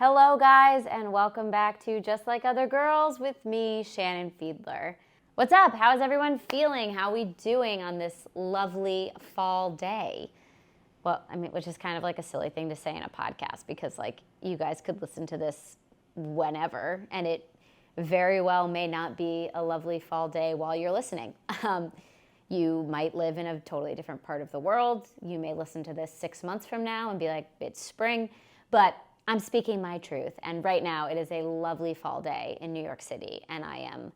Hello, guys, and welcome back to Just Like Other Girls with me, Shannon Fiedler. What's up? How's everyone feeling? How are we doing on this lovely fall day? Well, I mean, which is kind of like a silly thing to say in a podcast because, like, you guys could listen to this whenever, and it very well may not be a lovely fall day while you're listening. You might live in a totally different part of the world. You may listen to this 6 months from now and be like, it's spring, but I'm speaking my truth, and right now it is a lovely fall day in New York City, and I am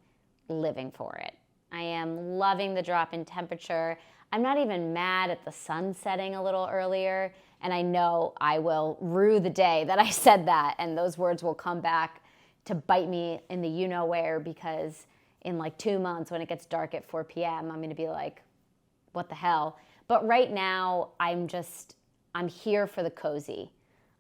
living for it. I am loving the drop in temperature. I'm not even mad at the sun setting a little earlier, and I know I will rue the day that I said that, and those words will come back to bite me in the you-know-where, because in like 2 months when it gets dark at 4 p.m., I'm going to be like, what the hell? But right now, I'm here for the cozy.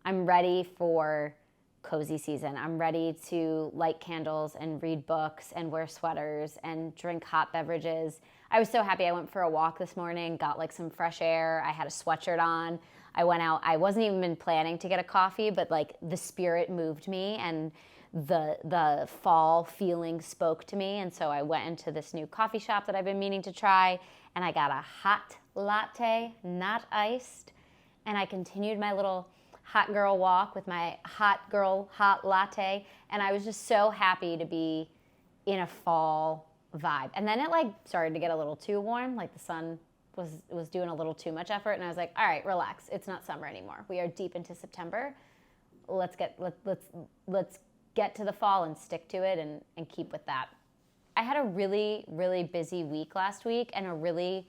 I'm ready for cozy season. I'm ready to light candles and read books and wear sweaters and drink hot beverages. I was so happy. I went for a walk this morning, got like some fresh air. I had a sweatshirt on. I went out. I wasn't even planning to get a coffee, but like the spirit moved me and the fall feeling spoke to me. And so I went into this new coffee shop that I've been meaning to try, and I got a hot latte, not iced. And I continued my little hot girl walk with my hot girl hot latte, and I was just so happy to be in a fall vibe. And then it like started to get a little too warm, like the sun was doing a little too much effort, and I was like, all right, relax, it's not summer anymore, we are deep into September. Let's get to the fall and stick to it and keep with that. I had a really busy week last week and a really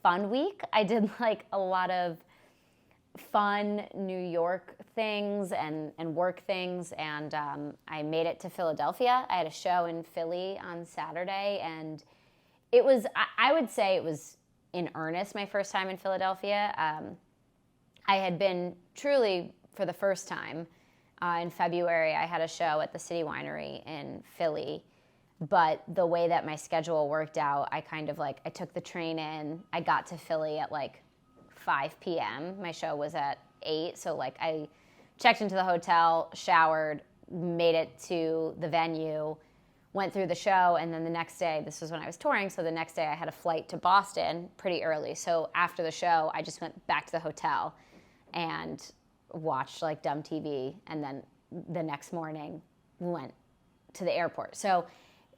fun week. I did like a lot of fun New York things and work things, and I made it to Philadelphia. I had a show in Philly on Saturday, and it was, I would say it was in earnest my first time in Philadelphia. I had been truly for the first time in February. I had a show at the City Winery in Philly, but the way that my schedule worked out, I took the train in. I got to Philly at like 5 p.m. My show was at 8, so like I checked into the hotel, showered, made it to the venue, went through the show, and then the next day, this was when I was touring, so the next day I had a flight to Boston pretty early. So after the show, I just went back to the hotel and watched like dumb TV, and then the next morning went to the airport. So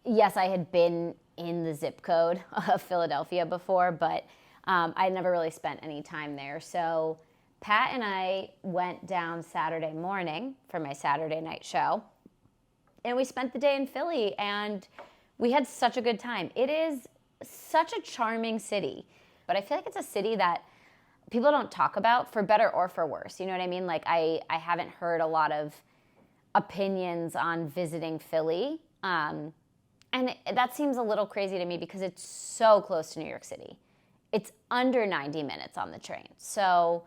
yes, I had been in the zip code of Philadelphia before, but I never really spent any time there. So Pat and I went down Saturday morning for my Saturday night show, and we spent the day in Philly, and we had such a good time. It is such a charming city, but I feel like it's a city that people don't talk about, for better or for worse. You know what I mean? Like I haven't heard a lot of opinions on visiting Philly. And that seems a little crazy to me because it's so close to New York City. It's under 90 minutes on the train. So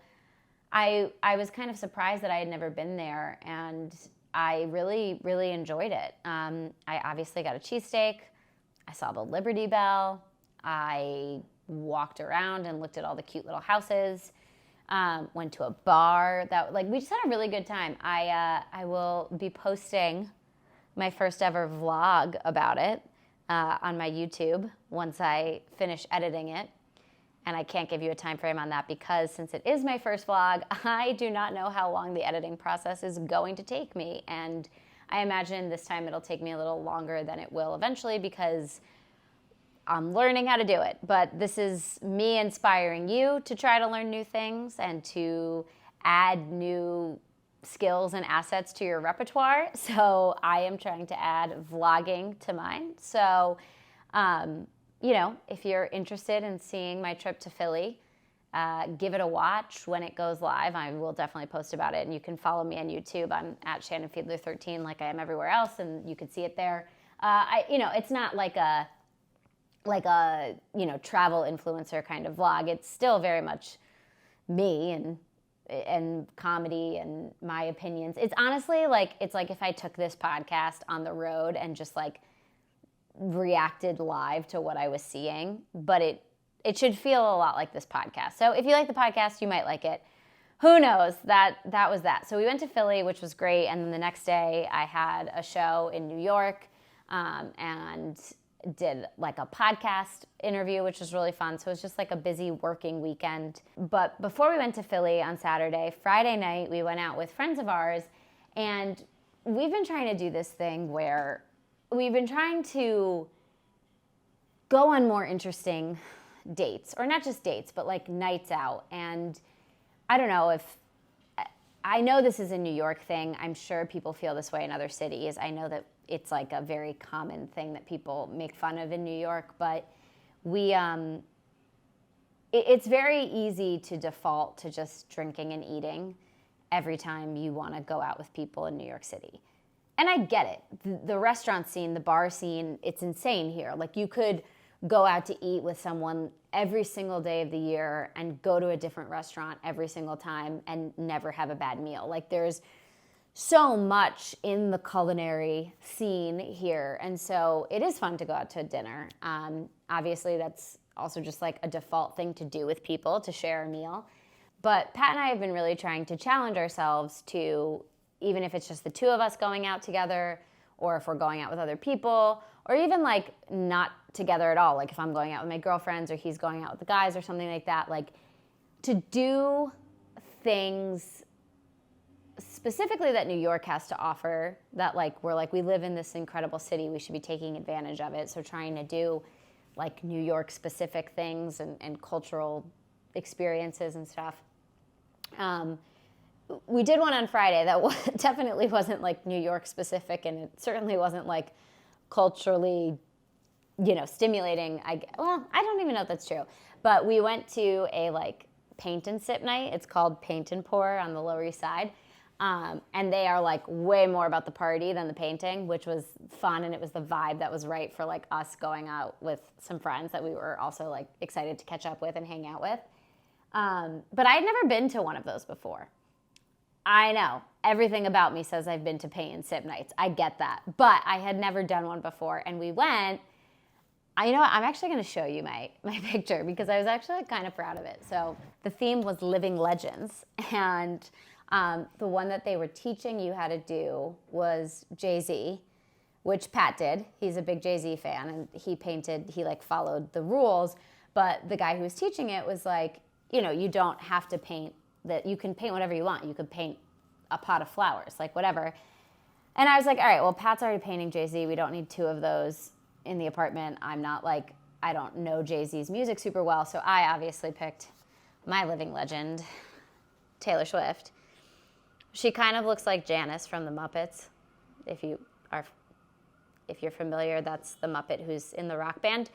I was kind of surprised that I had never been there, and I really enjoyed it. I obviously got a cheesesteak. I saw the Liberty Bell. I walked around and looked at all the cute little houses. Went to a bar. We just had a really good time. I will be posting my first ever vlog about it on my YouTube once I finish editing it. And I can't give you a time frame on that because since it is my first vlog, I do not know how long the editing process is going to take me. And I imagine this time it'll take me a little longer than it will eventually because I'm learning how to do it. But this is me inspiring you to try to learn new things and to add new skills and assets to your repertoire. So I am trying to add vlogging to mine. So, if you're interested in seeing my trip to Philly, give it a watch when it goes live. I will definitely post about it, and you can follow me on YouTube. I'm at Shannon Fiedler 13, like I am everywhere else, and you can see it there. It's not like a travel influencer kind of vlog. It's still very much me and comedy and my opinions. It's honestly it's like if I took this podcast on the road and just like reacted live to what I was seeing, but it should feel a lot like this podcast. So if you like the podcast, you might like it. who knows? That was that. So we went to Philly, which was great. And then the next day I had a show in New York and did like a podcast interview, which was really fun. So it was just like a busy working weekend. But before we went to Philly on Saturday, Friday night, we went out with friends of ours. And we've been trying to do this thing where we've been trying to go on more interesting dates, or not just dates, but like nights out. And I don't know I know this is a New York thing. I'm sure people feel this way in other cities. I know that it's like a very common thing that people make fun of in New York, but it's very easy to default to just drinking and eating every time you want to go out with people in New York City. And I get it. The restaurant scene, the bar scene, it's insane here. Like you could go out to eat with someone every single day of the year and go to a different restaurant every single time and never have a bad meal. Like there's so much in the culinary scene here. And so it is fun to go out to dinner. Obviously, that's also just like a default thing to do with people, to share a meal. But Pat and I have been really trying to challenge ourselves to, even if it's just the two of us going out together, or if we're going out with other people, or even like not together at all. Like if I'm going out with my girlfriends or he's going out with the guys or something like that, like to do things specifically that New York has to offer, that like we're like, we live in this incredible city, we should be taking advantage of it. So trying to do like New York specific things and cultural experiences and stuff. We did one on Friday that definitely wasn't like New York specific, and it certainly wasn't like culturally, stimulating. I don't even know if that's true, but we went to a like paint and sip night. It's called Paint and Pour on the Lower East Side. And they are like way more about the party than the painting, which was fun. And it was the vibe that was right for like us going out with some friends that we were also like excited to catch up with and hang out with. But I had never been to one of those before. I know everything about me says I've been to paint and sip nights. I get that, but I had never done one before. And we went, I'm actually going to show you my picture because I was actually kind of proud of it. So the theme was living legends. And the one that they were teaching you how to do was Jay-Z, which Pat did. He's a big Jay-Z fan, and he like followed the rules. But the guy who was teaching it was like, you don't have to paint that. You can paint whatever you want. You could paint a pot of flowers, like whatever. And I was like, all right, well, Pat's already painting Jay-Z. We don't need two of those in the apartment. I don't know Jay-Z's music super well. So I obviously picked my living legend, Taylor Swift. She kind of looks like Janice from the Muppets. If you're familiar, that's the Muppet who's in the rock band.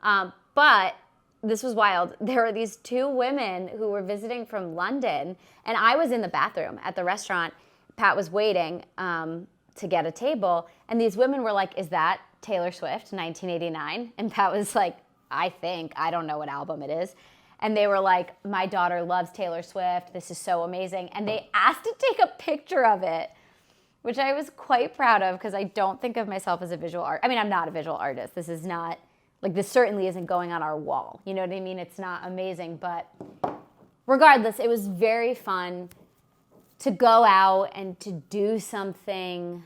But this was wild. There were these two women who were visiting from London, and I was in the bathroom at the restaurant. Pat was waiting to get a table, and these women were like, "Is that Taylor Swift, 1989?" And Pat was like, I don't know what album it is. And they were like, "My daughter loves Taylor Swift. This is so amazing." And they asked to take a picture of it, which I was quite proud of because I don't think of myself as a visual art. I mean, I'm not a visual artist. This is not, like, this certainly isn't going on our wall. You know what I mean? It's not amazing. But regardless, it was very fun to go out and to do something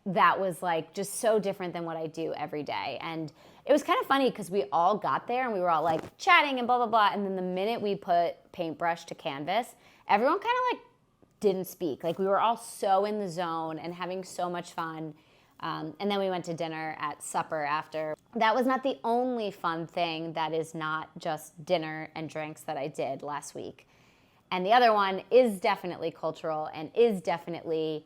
that was like just so different than what I do every day. And it was kind of funny because we all got there and we were all like chatting and blah, blah, blah. And then the minute we put paintbrush to canvas, everyone kind of like didn't speak. Like we were all so in the zone and having so much fun. And then we went to dinner at supper after. That was not the only fun thing that is not just dinner and drinks that I did last week. And the other one is definitely cultural and is definitely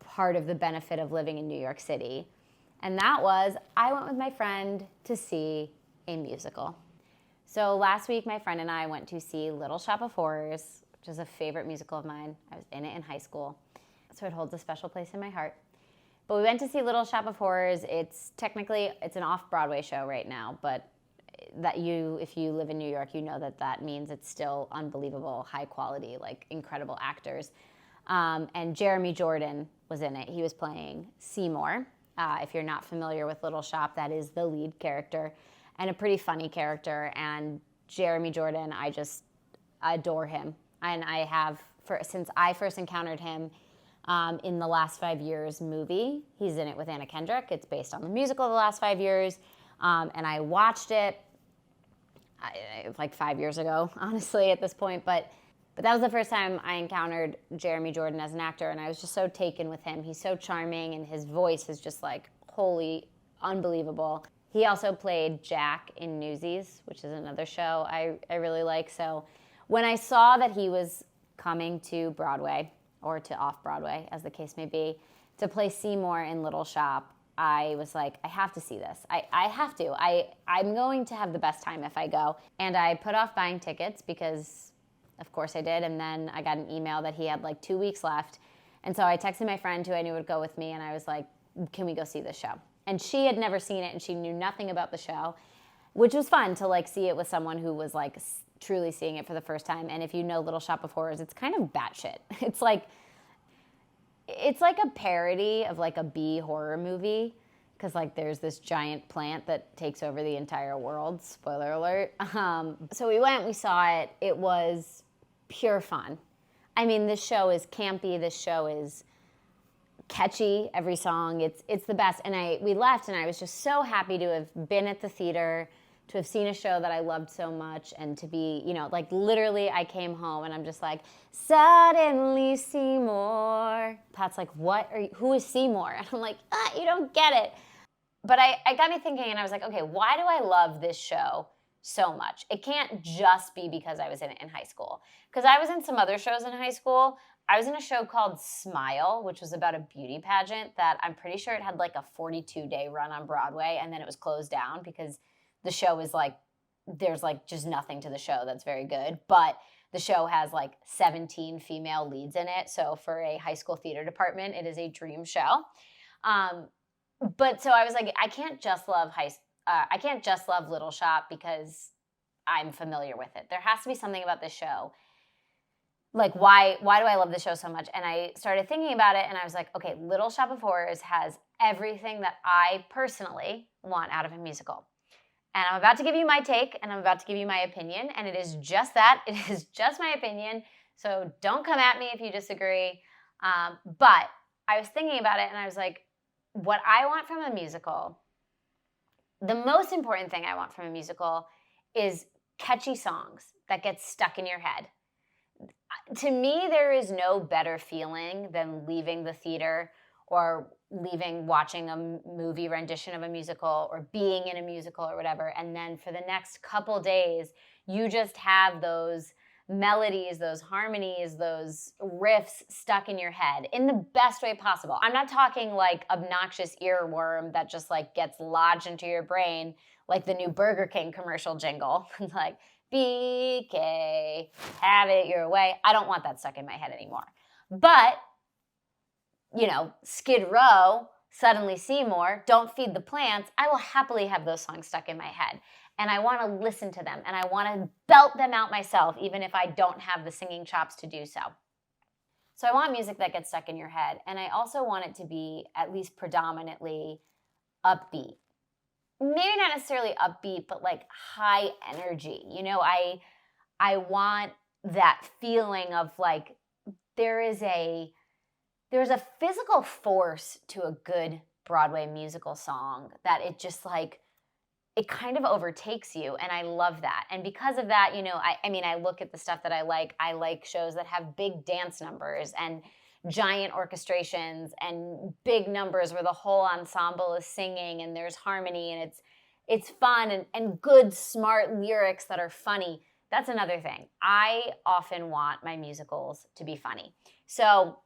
part of the benefit of living in New York City. And that was, I went with my friend to see a musical. So last week, my friend and I went to see Little Shop of Horrors, which is a favorite musical of mine. I was in it in high school, so it holds a special place in my heart. But we went to see Little Shop of Horrors. It's an off-Broadway show right now, but if you live in New York, you know that means it's still unbelievable, high quality, like incredible actors. And Jeremy Jordan was in it. He was playing Seymour. If you're not familiar with Little Shop, that is the lead character and a pretty funny character. And Jeremy Jordan, I just adore him. and I have since I first encountered him in the Last 5 Years movie. He's in it with Anna Kendrick. It's based on the musical The Last 5 Years, and I watched it like 5 years ago, honestly, at this point, but that was the first time I encountered Jeremy Jordan as an actor, and I was just so taken with him. He's so charming, and his voice is just like wholly unbelievable. He also played Jack in Newsies, which is another show I really like. So when I saw that he was coming to Broadway, or to off-Broadway, as the case may be, to play Seymour in Little Shop, I was like, I have to see this. I have to. I'm going to have the best time if I go. And I put off buying tickets because, of course I did, and then I got an email that he had like 2 weeks left. And so I texted my friend who I knew would go with me, and I was like, can we go see this show? And she had never seen it, and she knew nothing about the show, which was fun to like see it with someone who was like truly seeing it for the first time. And if you know Little Shop of Horrors, it's kind of batshit. It's like a parody of like a B horror movie, because like there's this giant plant that takes over the entire world. Spoiler alert. So we went, we saw it. It was pure fun. I mean, this show is campy. This show is catchy. Every song, it's the best. And we left, and I was just so happy to have been at the theater, to have seen a show that I loved so much, and to be, like literally I came home and I'm just like, suddenly Seymour. Pat's like, who is Seymour? And I'm like, you don't get it. But I got me thinking, and I was like, okay, why do I love this show so much? It can't just be because I was in it in high school. Because I was in some other shows in high school. I was in a show called Smile, which was about a beauty pageant that I'm pretty sure it had like a 42-day run on Broadway, and then it was closed down because the show is like, there's like just nothing to the show that's very good. But the show has like 17 female leads in it. So for a high school theater department, it is a dream show. But so I was like, I can't just love Little Shop because I'm familiar with it. There has to be something about this show. Like, why do I love this show so much? And I started thinking about it, and I was like, okay, Little Shop of Horrors has everything that I personally want out of a musical. And I'm about to give you my take, and I'm about to give you my opinion, and it is just that. It is just my opinion, so don't come at me if you disagree. But I was thinking about it, and I was like, what I want from a musical, the most important thing I want from a musical is catchy songs that get stuck in your head. To me, there is no better feeling than leaving the theater or watching a movie rendition of a musical or being in a musical or whatever, and then for the next couple days, you just have those melodies, those harmonies, those riffs stuck in your head in the best way possible. I'm not talking like obnoxious earworm that just like gets lodged into your brain like the new Burger King commercial jingle. It's like, BK, have it your way. I don't want that stuck in my head anymore. But Skid Row, Suddenly Seymour, Don't Feed the Plants, I will happily have those songs stuck in my head. And I want to listen to them, and I want to belt them out myself, even if I don't have the singing chops to do so. So I want music that gets stuck in your head, and I also want it to be at least predominantly upbeat. Maybe not necessarily upbeat, but like high energy. I want that feeling of like there's a physical force to a good Broadway musical song that it just like, it kind of overtakes you, and I love that. And because of that, I look at the stuff that I like shows that have big dance numbers and giant orchestrations and big numbers where the whole ensemble is singing and there's harmony and it's fun and good, smart lyrics that are funny. That's another thing. I often want my musicals to be funny. So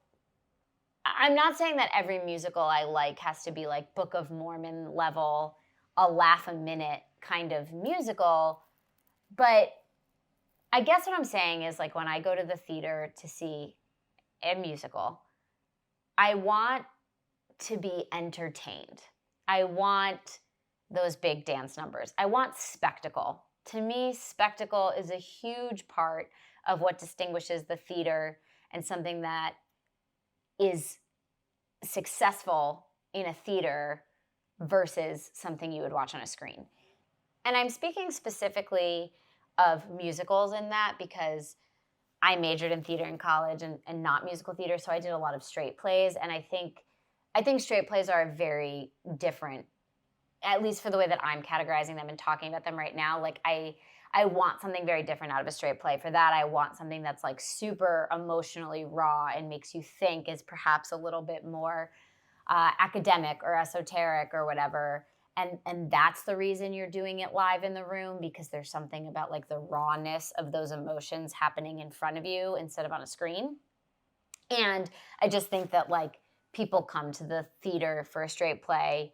I'm not saying that every musical I like has to be like Book of Mormon level, a laugh a minute kind of musical, but I guess what I'm saying is like when I go to the theater to see a musical, I want to be entertained. I want those big dance numbers. I want spectacle. To me, spectacle is a huge part of what distinguishes the theater and something that is successful in a theater versus something you would watch on a screen. And I'm speaking specifically of musicals in that because I majored in theater in college and not musical theater, so I did a lot of straight plays, and I think straight plays are very different, at least for the way that I'm categorizing them and talking about them right now. Like I want something very different out of a straight play. For that, I want something that's like super emotionally raw and makes you think, is perhaps a little bit more academic or esoteric or whatever. And that's the reason you're doing it live in the room, because there's something about like the rawness of those emotions happening in front of you instead of on a screen. And I just think that like people come to the theater for a straight play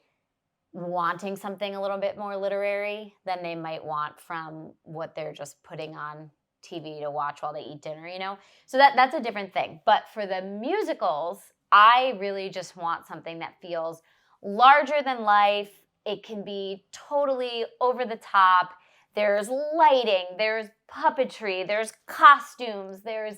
wanting something a little bit more literary than they might want from what they're just putting on TV to watch while they eat dinner, you know? So that's a different thing. But for the musicals, I really just want something that feels larger than life. It can be totally over the top. There's lighting, there's puppetry, there's costumes, there's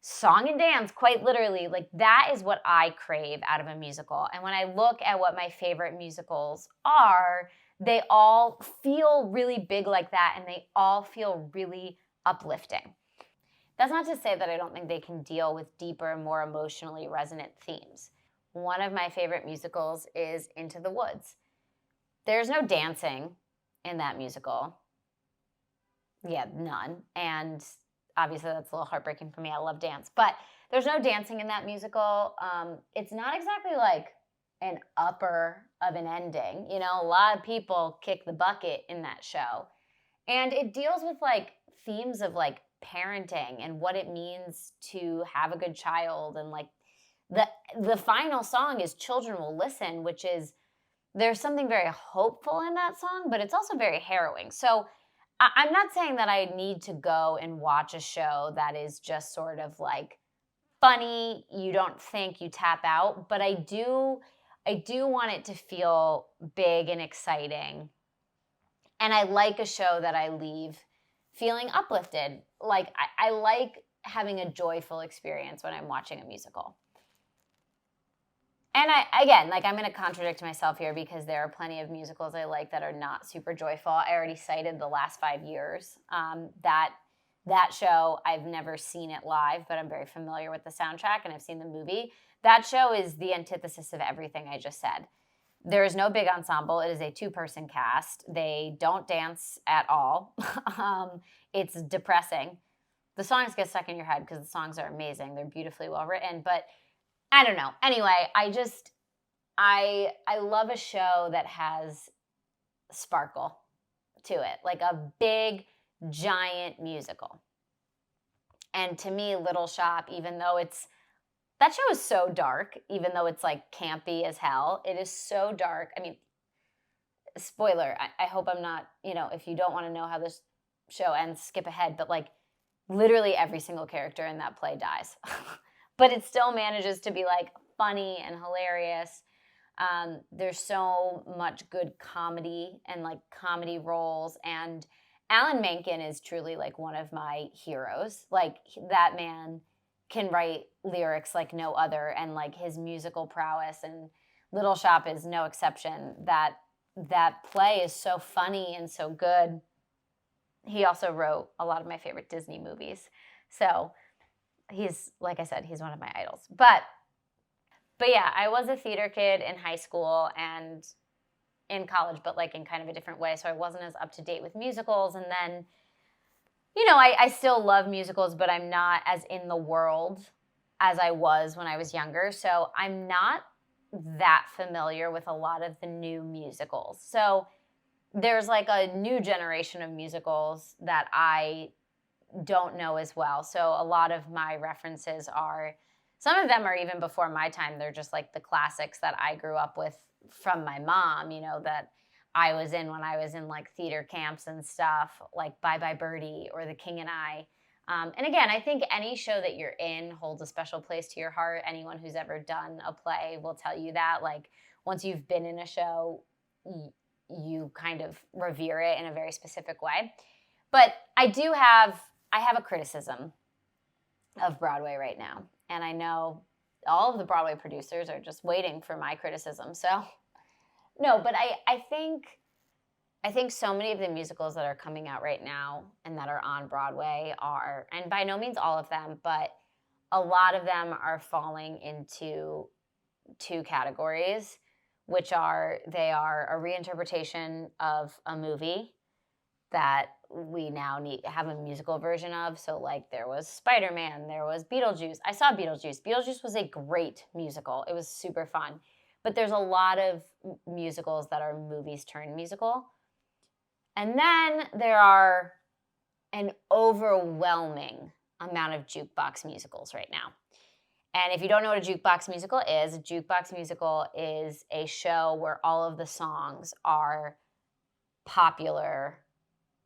song and dance, quite literally. Like that is what I crave out of a musical. And when I look at what my favorite musicals are, they all feel really big like that, and they all feel really uplifting. That's not to say that I don't think they can deal with deeper, more emotionally resonant themes. One of my favorite musicals is Into the Woods. There's no dancing in that musical. Yeah, none. And obviously that's a little heartbreaking for me. I love dance. But there's no dancing in that musical. It's not exactly like an upper of an ending. You know, a lot of people kick the bucket in that show. And it deals with like themes of like parenting and what it means to have a good child. And like the final song is Children Will Listen, which is, there's something very hopeful in that song, but it's also very harrowing. So I'm not saying that I need to go and watch a show that is just sort of like funny, you don't think, you tap out, but I do want it to feel big and exciting. And I like a show that I leave feeling uplifted. Like I like having a joyful experience when I'm watching a musical. And I'm going to contradict myself here because there are plenty of musicals I like that are not super joyful. I already cited The Last 5 Years. That show, I've never seen it live, but I'm very familiar with the soundtrack and I've seen the movie. That show is the antithesis of everything I just said. There is no big ensemble. It is a 2-person cast. They don't dance at all. It's depressing. The songs get stuck in your head because the songs are amazing. They're beautifully well written, but I don't know. Anyway, I love a show that has sparkle to it, like a big, giant musical. And to me, Little Shop, even though that show is so dark, even though it's like campy as hell, it is so dark. I mean, spoiler, I hope I'm not, if you don't want to know how this show ends, skip ahead, but like literally every single character in that play dies. But it still manages to be like funny and hilarious. There's so much good comedy and like comedy roles. And Alan Menken is truly like one of my heroes. Like that man can write lyrics like no other, and like his musical prowess, and Little Shop is no exception. That play is so funny and so good. He also wrote a lot of my favorite Disney movies. So he's, like I said, he's one of my idols. But yeah, I was a theater kid in high school and in college, but like in kind of a different way. So I wasn't as up to date with musicals. And then, I still love musicals, but I'm not as in the world as I was when I was younger. So I'm not that familiar with a lot of the new musicals. So there's like a new generation of musicals that I don't know as well. So a lot of my references are, some of them are even before my time. They're just like the classics that I grew up with from my mom, that I was in when I was in like theater camps and stuff, like Bye Bye Birdie or The King and I. And again, I think any show that you're in holds a special place to your heart. Anyone who's ever done a play will tell you that. Like once you've been in a show, you kind of revere it in a very specific way. But I have a criticism of Broadway right now. And I know all of the Broadway producers are just waiting for my criticism. So, no, but I think I think so many of the musicals that are coming out right now and that are on Broadway are, and by no means all of them, but a lot of them are falling into two categories, which are they are a reinterpretation of a movie that we now need have a musical version of. So like there was Spider-Man, there was Beetlejuice. I saw Beetlejuice. Beetlejuice was a great musical. It was super fun. But there's a lot of musicals that are movies turned musical. And then there are an overwhelming amount of jukebox musicals right now. And if you don't know what a jukebox musical is, a jukebox musical is a show where all of the songs are popular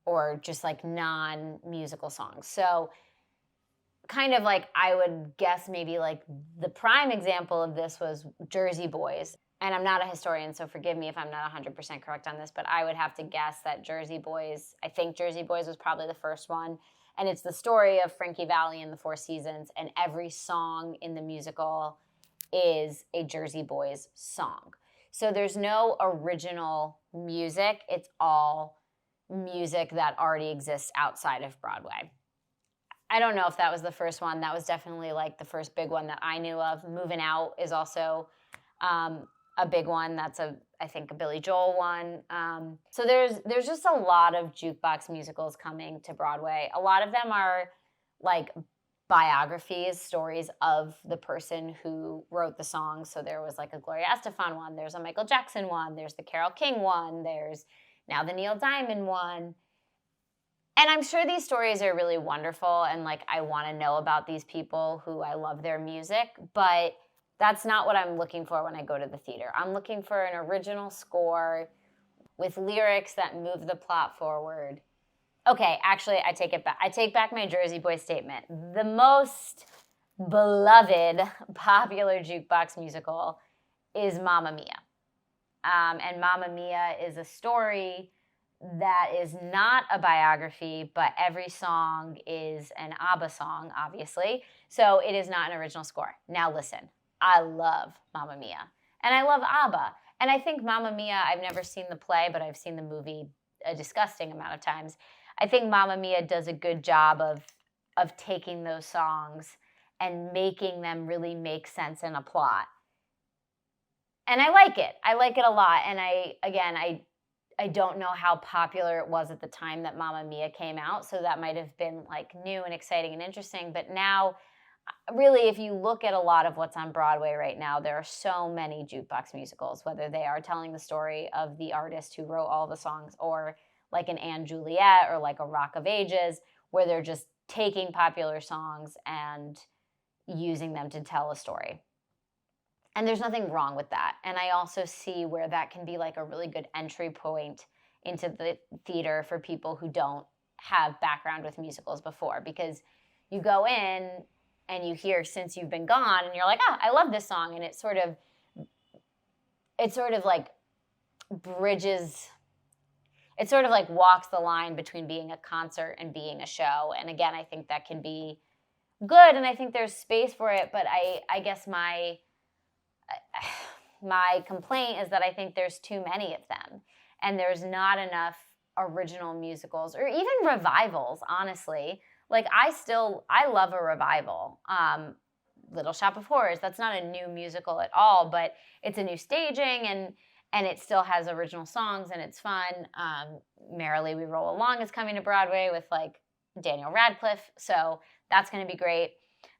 or just like non-musical songs. So kind of like I would guess maybe like the prime example of this was Jersey Boys. And I'm not a historian, so forgive me if I'm not 100% correct on this, but I would have to guess that Jersey Boys, I think Jersey Boys was probably the first one. And it's the story of Frankie Valli and the Four Seasons, and every song in the musical is a Jersey Boys song. So there's no original music. It's all music that already exists outside of Broadway. I don't know if that was the first one. That was definitely like the first big one that I knew of. Moving Out is also a big one. That's I think a Billy Joel one. So there's just a lot of jukebox musicals coming to Broadway. A lot of them are like biographies, stories of the person who wrote the song. So there was like a Gloria Estefan one. There's a Michael Jackson one. There's the Carole King one. There's now the Neil Diamond one. And I'm sure these stories are really wonderful, and like I want to know about these people who I love their music, but that's not what I'm looking for when I go to the theater. I'm looking for an original score with lyrics that move the plot forward. Okay, actually, I take it back. I take back my Jersey Boy statement. The most beloved popular jukebox musical is Mamma Mia. And Mamma Mia is a story that is not a biography, but every song is an ABBA song, obviously. So it is not an original score. Now listen, I love Mamma Mia. And I love ABBA. And I think Mamma Mia, I've never seen the play, but I've seen the movie a disgusting amount of times. I think Mamma Mia does a good job of taking those songs and making them really make sense in a plot. And I like it. I like it a lot. And I don't know how popular it was at the time that Mamma Mia came out, so that might have been like new and exciting and interesting. But now, really, if you look at a lot of what's on Broadway right now, there are so many jukebox musicals, whether they are telling the story of the artist who wrote all the songs, or like an Anne Juliet, or like a Rock of Ages, where they're just taking popular songs and using them to tell a story. And there's nothing wrong with that. And I also see where that can be like a really good entry point into the theater for people who don't have background with musicals before, because you go in and you hear Since You've Been Gone and you're like, oh, I love this song. And it sort of like bridges, it sort of like walks the line between being a concert and being a show. And again, I think that can be good, and I think there's space for it. But I guess my complaint is that I think there's too many of them, and there's not enough original musicals or even revivals, honestly. Like I love a revival. Little Shop of Horrors, that's not a new musical at all, but it's a new staging, and it still has original songs, and it's fun. Merrily We Roll Along is coming to Broadway with like Daniel Radcliffe, so that's going to be great.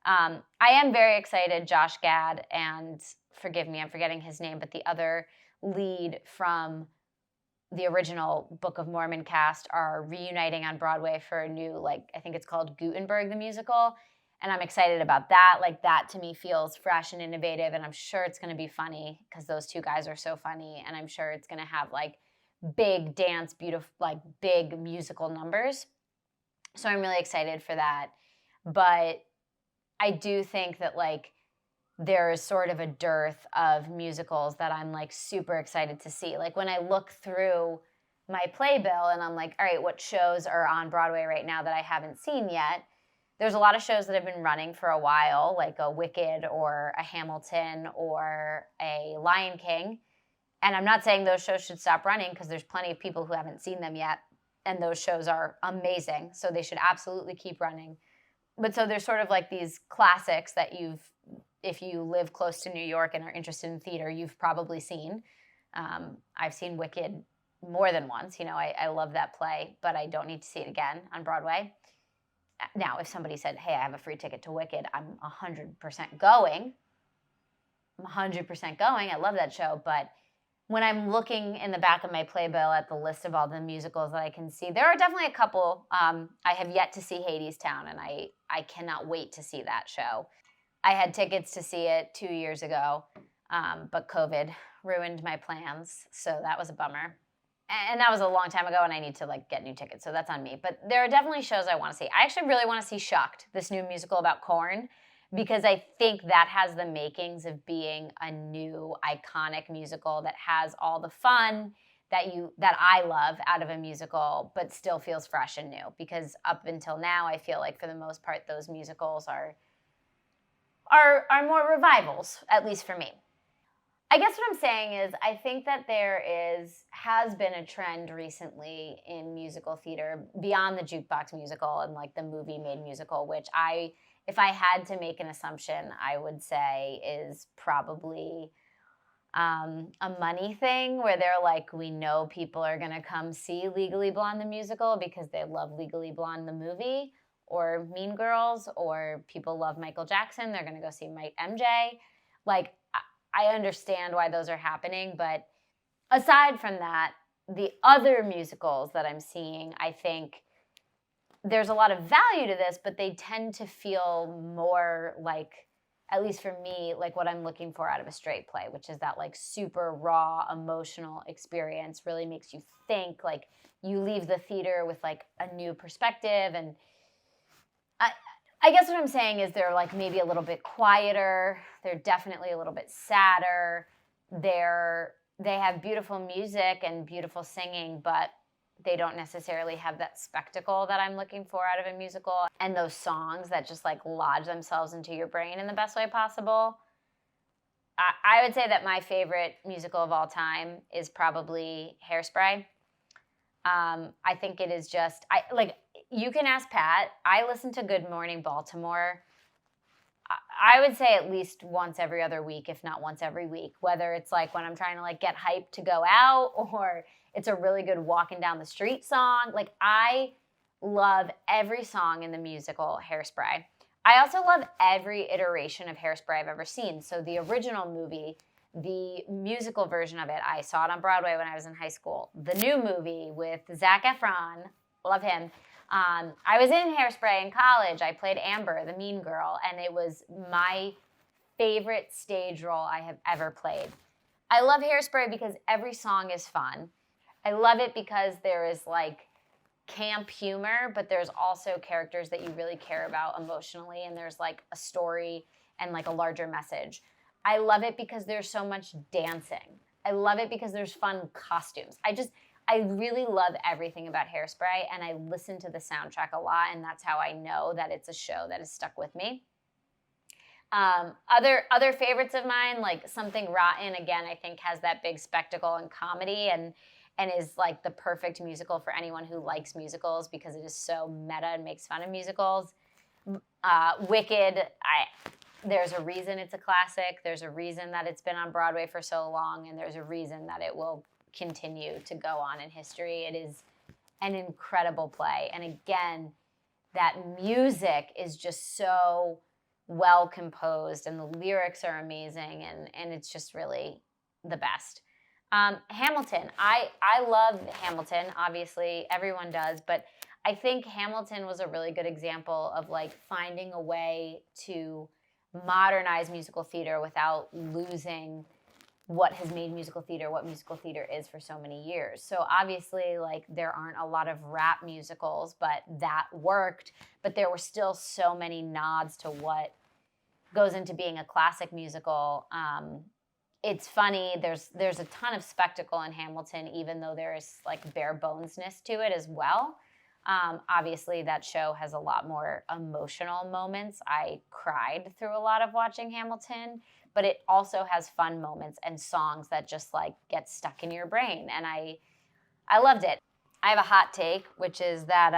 I am very excited. Josh Gad and, forgive me, I'm forgetting his name, but the other lead from the original Book of Mormon cast are reuniting on Broadway for a new, like, I think it's called Gutenberg the Musical. And I'm excited about that. Like, that to me feels fresh and innovative, and I'm sure it's going to be funny because those two guys are so funny, and I'm sure it's going to have like big dance, beautiful, like big musical numbers. So I'm really excited for that. But I do think that like there is sort of a dearth of musicals that I'm like super excited to see. Like when I look through my playbill and I'm like, all right, what shows are on Broadway right now that I haven't seen yet? There's a lot of shows that have been running for a while, like a Wicked or a Hamilton or a Lion King. And I'm not saying those shows should stop running, because there's plenty of people who haven't seen them yet, and those shows are amazing. So they should absolutely keep running. But so there's sort of like these classics that if you live close to New York and are interested in theater, you've probably seen. I've seen Wicked more than once. I love that play, but I don't need to see it again on Broadway. Now, if somebody said, hey, I have a free ticket to Wicked, I'm 100% going. I'm 100% going. I love that show. But when I'm looking in the back of my playbill at the list of all the musicals that I can see, there are definitely a couple. I have yet to see Hadestown, and I cannot wait to see that show. I had tickets to see it 2 years ago, but COVID ruined my plans, so that was a bummer. And that was a long time ago, and I need to get new tickets, so that's on me. But there are definitely shows I want to see. I actually really want to see Shucked, this new musical about corn, because I think that has the makings of being a new iconic musical that has all the fun that I love out of a musical, but still feels fresh and new. Because up until now, I feel like for the most part, those musicals are more revivals, at least for me. I guess what I'm saying is I think that has been a trend recently in musical theater beyond the jukebox musical and the movie-made musical, which if I had to make an assumption, I would say is probably a money thing, where they're we know people are going to come see Legally Blonde the musical because they love Legally Blonde the movie, or Mean Girls, or people love Michael Jackson, they're going to go see MJ. I understand why those are happening, but aside from that, the other musicals that I'm seeing, I think there's a lot of value to this, but they tend to feel more at least for me, what I'm looking for out of a straight play, which is that super raw emotional experience, really makes you think, you leave the theater with a new perspective. And I guess what I'm saying is they're maybe a little bit quieter. They're definitely a little bit sadder. They have beautiful music and beautiful singing, but they don't necessarily have that spectacle that I'm looking for out of a musical, and those songs that just lodge themselves into your brain in the best way possible. I would say that my favorite musical of all time is probably Hairspray. I think it is just, you can ask Pat. I listen to Good Morning Baltimore, I would say at least once every other week, if not once every week, whether it's when I'm trying to get hyped to go out, or it's a really good walking down the street song. I love every song in the musical Hairspray. I also love every iteration of Hairspray I've ever seen. So the original movie, the musical version of it, I saw it on Broadway when I was in high school. The new movie with Zac Efron, love him. I was in Hairspray in college. I played Amber, the mean girl, and it was my favorite stage role I have ever played. I love Hairspray because every song is fun. I love it because there is camp humor, but there's also characters that you really care about emotionally, and there's a story and a larger message. I love it because there's so much dancing. I love it because there's fun costumes. I really love everything about Hairspray, and I listen to the soundtrack a lot, and that's how I know that it's a show that has stuck with me. Other favorites of mine, Something Rotten, again, I think has that big spectacle and comedy, and is the perfect musical for anyone who likes musicals because it is so meta and makes fun of musicals. Wicked, there's a reason it's a classic. There's a reason that it's been on Broadway for so long, and there's a reason that it will continue to go on in history. It is an incredible play. And again, that music is just so well composed, and the lyrics are amazing, and it's just really the best. Hamilton. I love Hamilton. Obviously, everyone does, but I think Hamilton was a really good example of finding a way to modernize musical theater without losing what has made musical theater what musical theater is for so many years. So obviously, there aren't a lot of rap musicals, but that worked. But there were still so many nods to what goes into being a classic musical. It's funny, there's a ton of spectacle in Hamilton, even though there is bare bonesness to it as well. Obviously, that show has a lot more emotional moments. I cried through a lot of watching Hamilton, but it also has fun moments and songs that just like get stuck in your brain. And I loved it. I have a hot take, which is that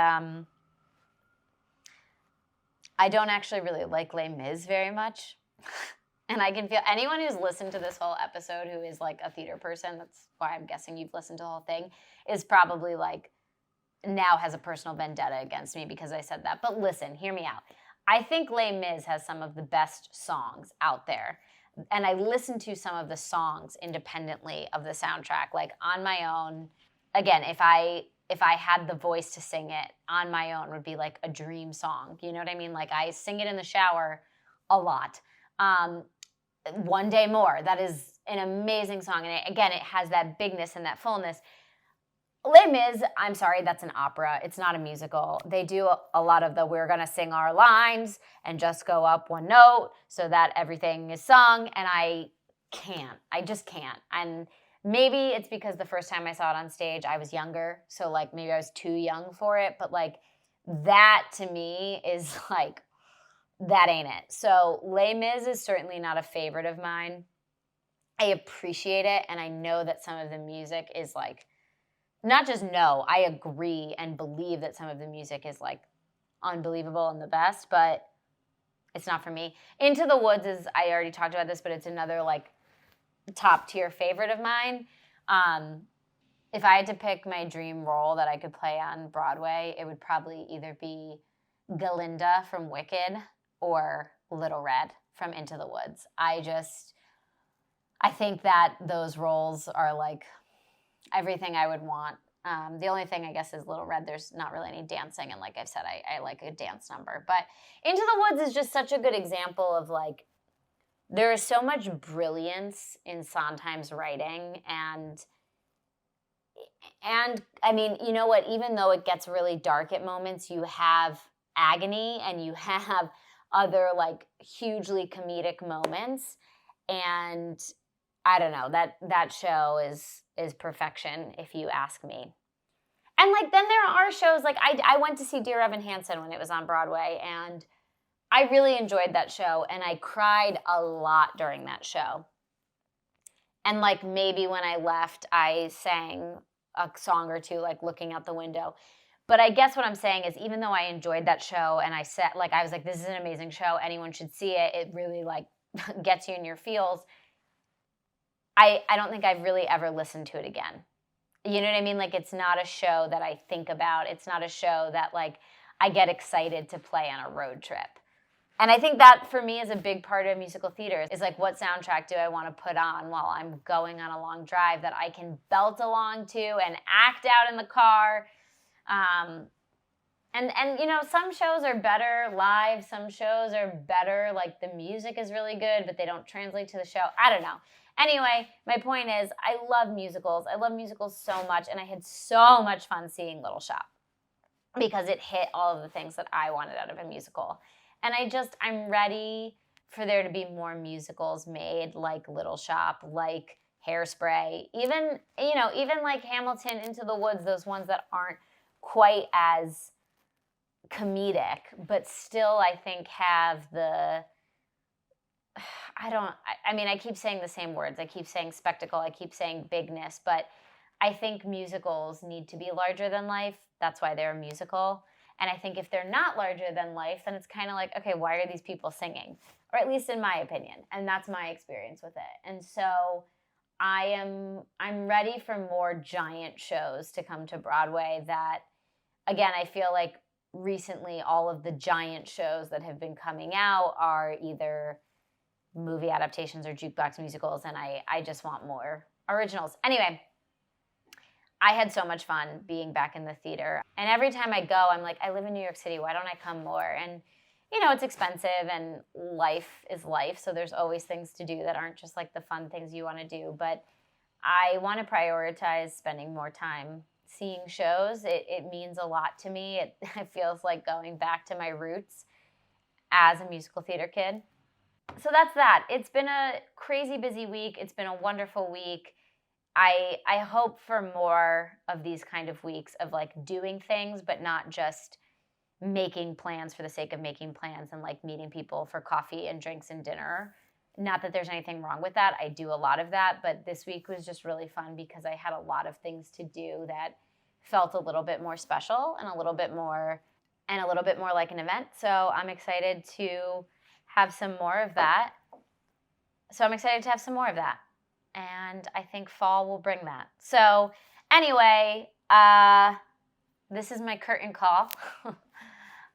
I don't actually really like Les Mis very much. And I can feel anyone who's listened to this whole episode who is like a theater person, that's why I'm guessing you've listened to the whole thing, is probably like now has a personal vendetta against me because I said that. But listen, hear me out. I think Les Mis has some of the best songs out there. And I listened to some of the songs independently of the soundtrack, like on my own. Again, if I had the voice to sing it on my own, would be like a dream song. You know what I mean? Like I sing it in the shower a lot. One Day More, that is an amazing song. And again, it has that bigness and that fullness. Les Mis, I'm sorry, that's an opera. It's not a musical. They do a lot of the we're going to sing our lines and just go up one note so that everything is sung. And I can't. I just can't. And maybe it's because the first time I saw it on stage, I was younger. So, like, maybe I was too young for it. But, like, that to me is, like, that ain't it. So, Les Mis is certainly not a favorite of mine. I appreciate it. And I know that some of the music is, like, not just no, I agree and believe that some of the music is, like, unbelievable and the best. But it's not for me. Into the Woods is, I already talked about this, but it's another, like, top tier favorite of mine. If I had to pick my dream role that I could play on Broadway, it would probably either be Galinda from Wicked or Little Red from Into the Woods. I think that those roles are like everything I would want. The only thing I guess is Little Red, there's not really any dancing. And like I've said, I like a dance number. But Into the Woods is just such a good example of like, there is so much brilliance in Sondheim's writing. And I mean, you know what? Even though it gets really dark at moments, you have agony and you have other like hugely comedic moments. And I don't know, that show is perfection if you ask me. And like then there are shows like I went to see Dear Evan Hansen when it was on Broadway, and I really enjoyed that show, and I cried a lot during that show. And like maybe when I left, I sang a song or two, like looking out the window. But I guess what I'm saying is even though I enjoyed that show and I said, like, I was like, this is an amazing show, anyone should see it, it really like gets you in your feels, I don't think I've really ever listened to it again. You know what I mean? Like, it's not a show that I think about. It's not a show that, like, I get excited to play on a road trip. And I think that, for me, is a big part of musical theater. Is, like, what soundtrack do I want to put on while I'm going on a long drive that I can belt along to and act out in the car? And you know, some shows are better live. Some shows are better, like, the music is really good, but they don't translate to the show. I don't know. Anyway, my point is, I love musicals. I love musicals so much, and I had so much fun seeing Little Shop because it hit all of the things that I wanted out of a musical. And I'm ready for there to be more musicals made like Little Shop, like Hairspray, even like Hamilton, Into the Woods, those ones that aren't quite as comedic, but still I think have the... I keep saying the same words. I keep saying spectacle. I keep saying bigness. But I think musicals need to be larger than life. That's why they're a musical. And I think if they're not larger than life, then it's kind of like, okay, why are these people singing? Or at least in my opinion. And that's my experience with it. And so I'm ready for more giant shows to come to Broadway that, again, I feel like recently all of the giant shows that have been coming out are either movie adaptations or jukebox musicals, and I just want more originals. Anyway, I had so much fun being back in the theater. And every time I go, I'm like, I live in New York City. Why don't I come more? And, you know, it's expensive and life is life. So there's always things to do that aren't just like the fun things you want to do. But I want to prioritize spending more time seeing shows. It means a lot to me. It feels like going back to my roots as a musical theater kid. So that's that. It's been a crazy busy week. It's been a wonderful week. I hope for more of these kind of weeks of like doing things, but not just making plans for the sake of making plans and like meeting people for coffee and drinks and dinner. Not that there's anything wrong with that. I do a lot of that, but this week was just really fun because I had a lot of things to do that felt a little bit more special and a little bit more like an event. So I'm excited to have some more of that. And I think fall will bring that. So anyway, this is my curtain call.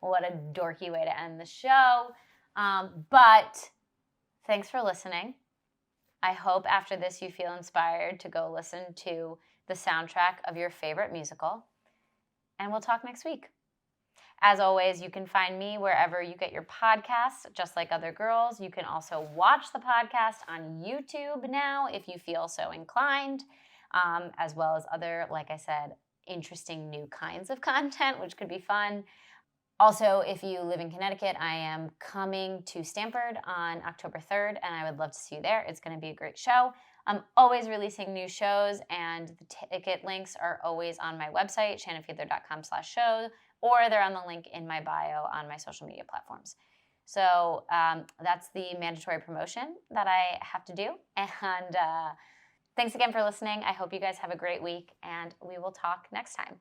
What a dorky way to end the show. But thanks for listening. I hope after this you feel inspired to go listen to the soundtrack of your favorite musical. And we'll talk next week. As always, you can find me wherever you get your podcasts, Just Like Other Girls. You can also watch the podcast on YouTube now if you feel so inclined, as well as other, like I said, interesting new kinds of content, which could be fun. Also, if you live in Connecticut, I am coming to Stamford on October 3rd, and I would love to see you there. It's going to be a great show. I'm always releasing new shows, and the ticket links are always on my website, shannonfiedler.com/show, or they're on the link in my bio on my social media platforms. So that's the mandatory promotion that I have to do. And thanks again for listening. I hope you guys have a great week, and we will talk next time.